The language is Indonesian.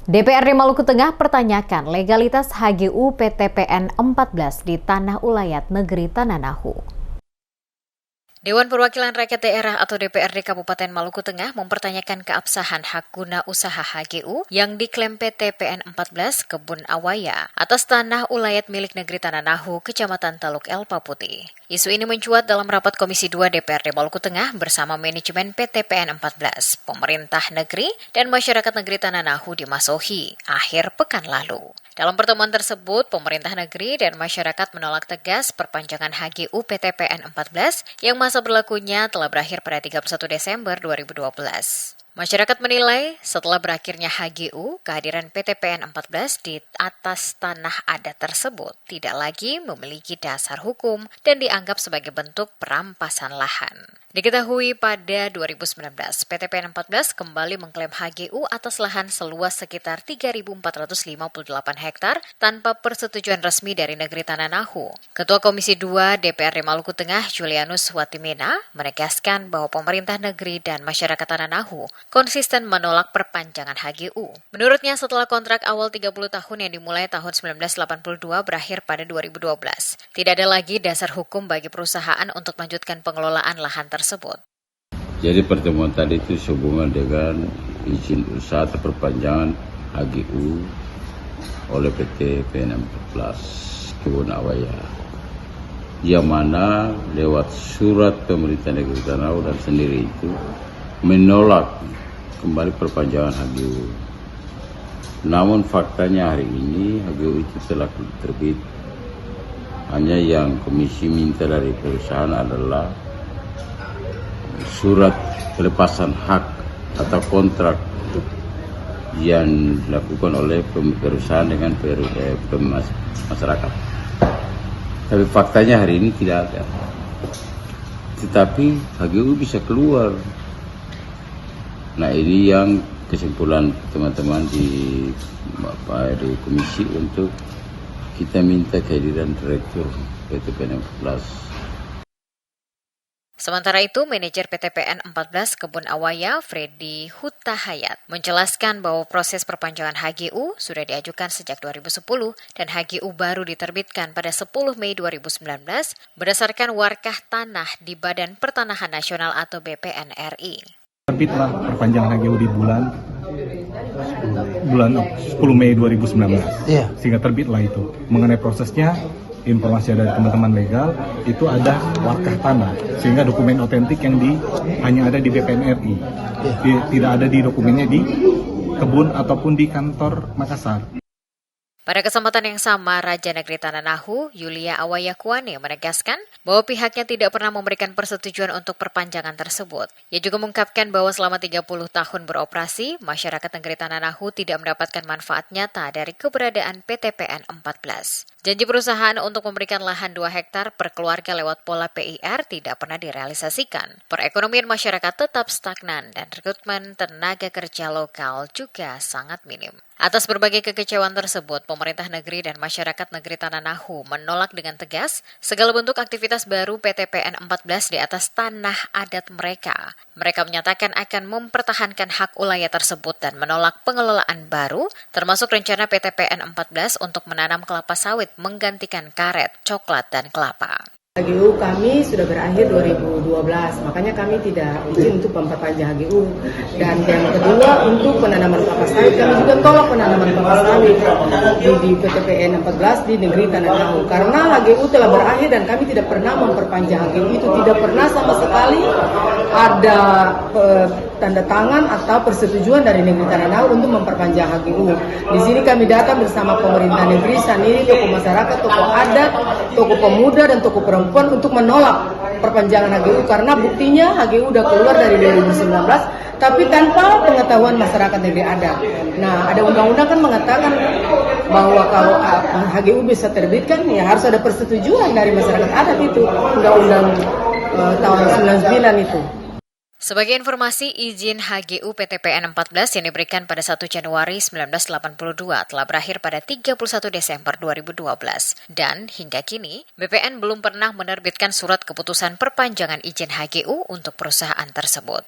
DPRD Maluku Tengah pertanyakan legalitas HGU PTPN 14 di Tanah Ulayat Negeri Tananahu. Dewan Perwakilan Rakyat Daerah atau DPRD Kabupaten Maluku Tengah mempertanyakan keabsahan hak guna usaha HGU yang diklaim PT PN 14 Kebun Awaya atas tanah ulayat milik negeri Tananahu, Kecamatan Taluk Elpa Putih. Isu ini mencuat dalam rapat Komisi 2 DPRD Maluku Tengah bersama manajemen PT PN 14, pemerintah negeri, dan masyarakat negeri Tananahu di Masohi akhir pekan lalu. Dalam pertemuan tersebut, pemerintah negeri dan masyarakat menolak tegas perpanjangan HGU PT PN 14 yang masa berlakunya telah berakhir pada 31 Desember 2012. Masyarakat menilai setelah berakhirnya HGU, kehadiran PT PN 14 di atas tanah adat tersebut tidak lagi memiliki dasar hukum dan dianggap sebagai bentuk perampasan lahan. Diketahui pada 2019, PT PN 14 kembali mengklaim HGU atas lahan seluas sekitar 3.458 hektar tanpa persetujuan resmi dari negeri Tananahu. Ketua Komisi 2 DPRD Maluku Tengah, Julianus Watimena, menegaskan bahwa pemerintah negeri dan masyarakat Tananahu konsisten menolak perpanjangan HGU. Menurutnya, setelah kontrak awal 30 tahun yang dimulai tahun 1982 berakhir pada 2012, tidak ada lagi dasar hukum bagi perusahaan untuk melanjutkan pengelolaan lahan tersebut. Jadi pertemuan tadi itu sehubungan dengan izin usaha atau perpanjangan HGU oleh PT PN 14 Kebun Awaya, yang mana lewat surat pemerintah negeri Tananahu dan sendiri itu menolak kembali perpanjangan HGU. Namun faktanya hari ini HGU itu telah terbit. Hanya yang komisi minta dari perusahaan adalah surat pelepasan hak atau kontrak yang dilakukan oleh perusahaan dengan masyarakat. Tapi faktanya hari ini tidak ada. Tetapi HGU bisa keluar. Nah, ini yang kesimpulan teman-teman di komisi untuk kita minta kehadiran Direktur PT PN 14. Sementara itu, manajer PT PN 14 Kebun Awaya, Freddy Hutahayat, menjelaskan bahwa proses perpanjangan HGU sudah diajukan sejak 2010 dan HGU baru diterbitkan pada 10 Mei 2019 berdasarkan warkah tanah di Badan Pertanahan Nasional atau BPN RI. Terbitlah perpanjangan HGU di bulan 10 Mei 2019, sehingga terbitlah itu. Mengenai prosesnya, informasi dari teman-teman legal itu ada warkah tanah, sehingga dokumen otentik yang hanya ada di BPN RI, tidak ada di dokumennya di kebun ataupun di kantor Makassar. Pada kesempatan yang sama, Raja Negeri Tananahu, Yulia Awayakuane, menegaskan bahwa pihaknya tidak pernah memberikan persetujuan untuk perpanjangan tersebut. Ia juga mengungkapkan bahwa selama 30 tahun beroperasi, masyarakat Negeri Tananahu tidak mendapatkan manfaat nyata dari keberadaan PT PN 14. Janji perusahaan untuk memberikan lahan 2 hektar per keluarga lewat pola PIR tidak pernah direalisasikan. Perekonomian masyarakat tetap stagnan dan rekrutmen tenaga kerja lokal juga sangat minim. Atas berbagai kekecewaan tersebut, pemerintah negeri dan masyarakat negeri Tananahu menolak dengan tegas segala bentuk aktivitas baru PT PN 14 di atas tanah adat mereka. Mereka menyatakan akan mempertahankan hak ulayat tersebut dan menolak pengelolaan baru, termasuk rencana PT PN 14 untuk menanam kelapa sawit menggantikan karet, coklat, dan kelapa. HGU kami sudah berakhir 2012, makanya kami tidak izin untuk memperpanjang HGU. Dan yang kedua, untuk penanaman kelapa sawit, kami juga tolak penanaman kelapa sawit di PT PN 14 di negeri Tananahu. Karena HGU telah berakhir dan kami tidak pernah memperpanjang HGU itu, tidak pernah sama sekali ada tanda tangan atau persetujuan dari negeri Tananahu untuk memperpanjang HGU. Di sini kami datang bersama pemerintah negeri, sendiri, tokoh masyarakat, tokoh adat, tokoh pemuda, dan tokoh perempuan untuk menolak perpanjangan HGU karena buktinya HGU udah keluar dari 2019 tapi tanpa pengetahuan masyarakat negeri adat. Nah, ada undang-undang kan mengatakan bahwa kalau HGU bisa terbitkan ya harus ada persetujuan dari masyarakat adat, itu undang-undang tahun 99 itu. Sebagai informasi, izin HGU PT PN 14 yang diberikan pada 1 Januari 1982 telah berakhir pada 31 Desember 2012. Dan hingga kini, BPN belum pernah menerbitkan surat keputusan perpanjangan izin HGU untuk perusahaan tersebut.